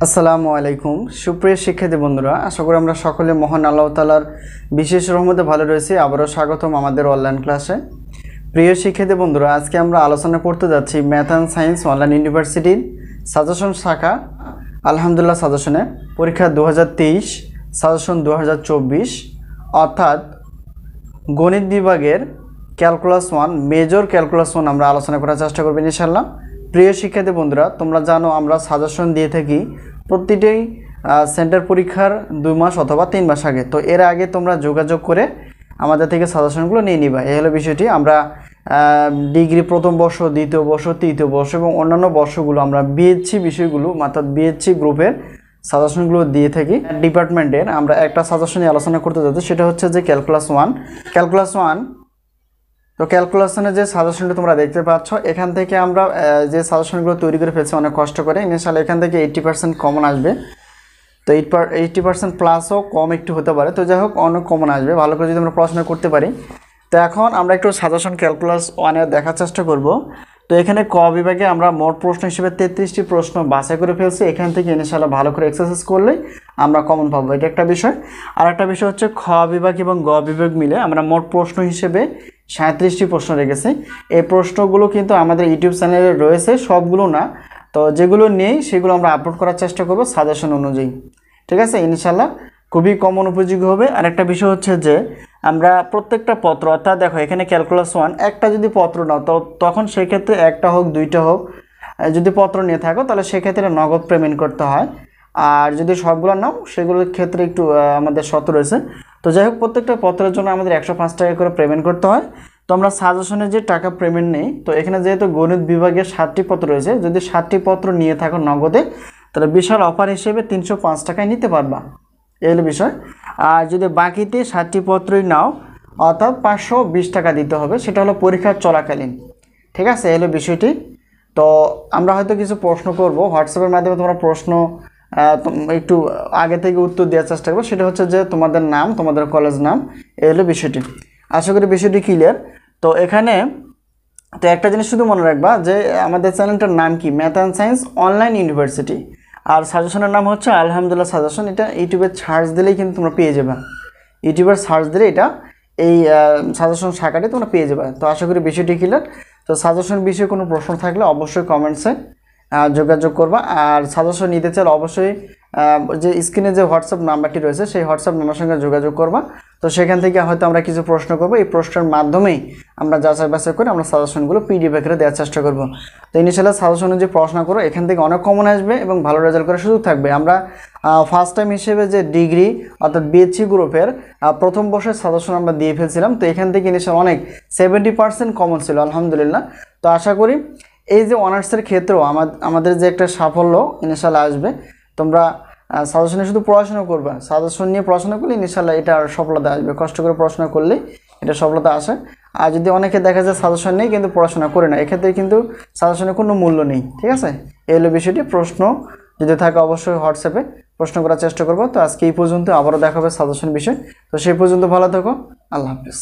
আসসালামু আলাইকুম সুপ্রিয় শিক্ষার্থী বন্ধুরা, আশা করি আমরা সকলে মহান আল্লাহ তাআলার বিশেষ রহমতে ভালো রয়েছি। আবারও স্বাগতম আমাদের অনলাইন ক্লাসে। প্রিয় শিক্ষার্থী বন্ধুরা, আজকে আমরা আলোচনা করতে যাচ্ছি ম্যাথ অ্যান্ড সায়েন্স অনলাইন ইউনিভার্সিটির সাজেশন শাখা আলহামদুলিল্লাহ সাজেশনে পরীক্ষা 2023 সাজেশন 2024 অর্থাৎ গণিত বিভাগের ক্যালকুলাস 1 মেজর ক্যালকুলাস 1 আমরা আলোচনা করার চেষ্টা করব ইনশাআল্লাহ। প্রিয় শিক্ষার্থী বন্ধুরা, তোমরা জানো আমরা সাজেশন দিয়ে থাকি প্রতিটি সেন্টার পরীক্ষার 2 মাস অথবা 3 মাস আগে। তো এর আগে তোমরা যোগাযোগ করে আমাদের থেকে সাজেশনগুলো নিয়ে নিবা। এই হলো বিষয়টি। আমরা ডিগ্রি প্রথম বর্ষ, দ্বিতীয় বর্ষ, তৃতীয় বর্ষ এবং অন্যান্য বর্ষগুলো আমরা বিএসসি বিষয়গুলো অর্থাৎ বিএসসি গ্রুপের সাজেশনগুলো দিয়ে থাকি। ডিপার্টমেন্টের আমরা একটা সাজেশন নিয়ে আলোচনা করতে যাচ্ছি, সেটা হচ্ছে যে ক্যালকুলাস 1। তো ক্যালকুলেশনের যে সাজেশনটা তোমরা দেখতে পাচ্ছ, এখান থেকে আমরা যে সাজেশনগুলো তৈরি করে ফেলছি অনেক কষ্ট করে, ইনশাআল্লাহ এখান থেকে 80% কমন আসবে। তো 80% প্লাসও কম একটু হতে পারে, তো যাই হোক অনেক কমন আসবে ভালো করে যদি আমরা পড়াশোনা করতে পারি। তো এখন আমরা একটু সাজেশন ক্যালকুলাস 1 দেখার চেষ্টা করব। তো এখানে ক বিভাগে আমরা মোট প্রশ্ন হিসেবে 33টি প্রশ্ন বাছাই করে ফেলছি। এখান থেকে ইনশাআল্লাহ ভালো করে এক্সারসাইজ করলেই আমরা কমন পাবো, এটা একটা বিষয়। আর একটা বিষয় হচ্ছে খ বিভাগ এবং গ বিভাগ মিলে আমরা মোট প্রশ্ন হিসেবে 37টি প্রশ্ন রেখেছি। এই প্রশ্নগুলো কিন্তু আমাদের ইউটিউব চ্যানেলে রয়েছে, সবগুলো না। তো যেগুলো নেই সেগুলো আমরা আপলোড করার চেষ্টা করব সাজেশন অনুযায়ী, ঠিক আছে? ইনশাআল্লাহ খুবই কমন উপযোগী হবে। আর একটা বিষয় হচ্ছে যে আমরা প্রত্যেকটা পত্র, অর্থাৎ দেখো এখানে ক্যালকুলাস 1 একটা যদি পত্র নাও তো তখন সেক্ষেত্রে একটা হোক দুইটা হোক যদি পত্র নিয়ে থাকো তাহলে সেক্ষেত্রে নগদ পেমেন্ট করতে হয়। আর যদি সবগুলো নাও সেগুলোর ক্ষেত্রে একটু আমাদের শর্ত রয়েছে। তো যাই হোক প্রত্যেকটা পত্রের জন্য আমাদের 105 টাকা করে পেমেন্ট করতে হয়। তো আমরা সাজেশনে যে টাকা পেমেন্ট নেই, তো এখানে যেহেতু গণিত বিভাগের 7টি পত্র রয়েছে, যদি 7টি পত্র নিয়ে থাকো নগদে তাহলে বিশাল অফার হিসেবে 305 টাকায় নিতে পারবা, এই হলো বিষয়। আর যদি বাকিতে 7টি পত্রই নাও অর্থাৎ 520 টাকা দিতে হবে, সেটা হলো পরীক্ষা চলাকালীন, ঠিক আছে? এই হলো বিষয়টি। তো আমরা হয়তো কিছু প্রশ্ন করব হোয়াটসঅ্যাপের মাধ্যমে, তোমরা প্রশ্ন একটু আগে থেকে উত্তর দেওয়ার চেষ্টা করবো। সেটা হচ্ছে যে তোমাদের নাম, তোমাদের কলেজ নাম, এই হলো বিষয়টি। আশা করি বিষয়টি ক্লিয়ার। তো এখানে তো একটা জিনিস শুধু মনে রাখবা যে আমাদের চ্যানেলটার নাম কি, math and science online university. আর সাজেশনের নাম হচ্ছে আলহামদুলিল্লাহ সাজেশন। এটা ইউটিউবে সার্চ দিলেই কিন্তু তোমরা পেয়ে যাবে, ইউটিউবের সার্চ দিলে এটা এই সাজেশন শাখাটি তোমরা পেয়ে যাবে। তো আশা করি বিষয়টি ক্লিয়ার। তো সাজেশন বিষয়ে কোনো প্রশ্ন থাকলে অবশ্যই কমেন্টসে যোগাযোগ করবা। আর সাজেশন নিতে চাইলে অবশ্যই যে স্ক্রিনে যে হোয়াটসঅ্যাপ নাম্বারটি রয়েছে সেই হোয়াটসঅ্যাপ নাম্বারের সঙ্গে যোগাযোগ করবা। তো সেখান থেকে হয়তো আমরা কিছু প্রশ্ন করবো, এই প্রশ্নের মাধ্যমেই আমরা যাচাই বাছাই করে আমরা সাজেশনগুলো পিডিএফ আকারে দেওয়ার চেষ্টা করব। তো ইনিশিয়ালি সাজেশন যে পড়াশোনা করো এখান থেকে অনেক কমন আসবে এবং ভালো রেজাল্ট করার সুযোগ থাকবে। আমরা ফার্স্ট টাইম হিসেবে যে ডিগ্রি অর্থাৎ বিএসসি গ্রুপের প্রথম বর্ষের সাজেশন আমরা দিয়ে ফেলছিলাম। তো এখান থেকে ইনিশিয়াল অনেক 70% কমন ছিল আলহামদুলিল্লাহ। তো আশা করি এই যে অনার্সের ক্ষেত্রেও আমাদের যে একটা সাফল্য ইনশাআল্লাহ আসবে। তোমরা সাজেশনে শুধু পড়াশোনা করবে, সাজেশন নিয়ে পড়াশোনা করলে ইনশাআল্লাহ এটা সফলতা আসবে। কষ্ট করে পড়াশোনা করলে এটা সফলতা আসে। আর যদি অনেকে দেখা যায় সাজেশন নেই কিন্তু পড়াশোনা করে না, এক্ষেত্রে কিন্তু সাজেশনের কোনো মূল্য নেই, ঠিক আছে? এই হলো বিষয়টি। প্রশ্ন যদি থাকে অবশ্যই হোয়াটসঅ্যাপে প্রশ্ন করার চেষ্টা করবো। তো আজকে এই পর্যন্ত, আবারও দেখা হবে সাজেশন বিষয়। তো সেই পর্যন্ত ভালো থাকো, আল্লাহ হাফিজ।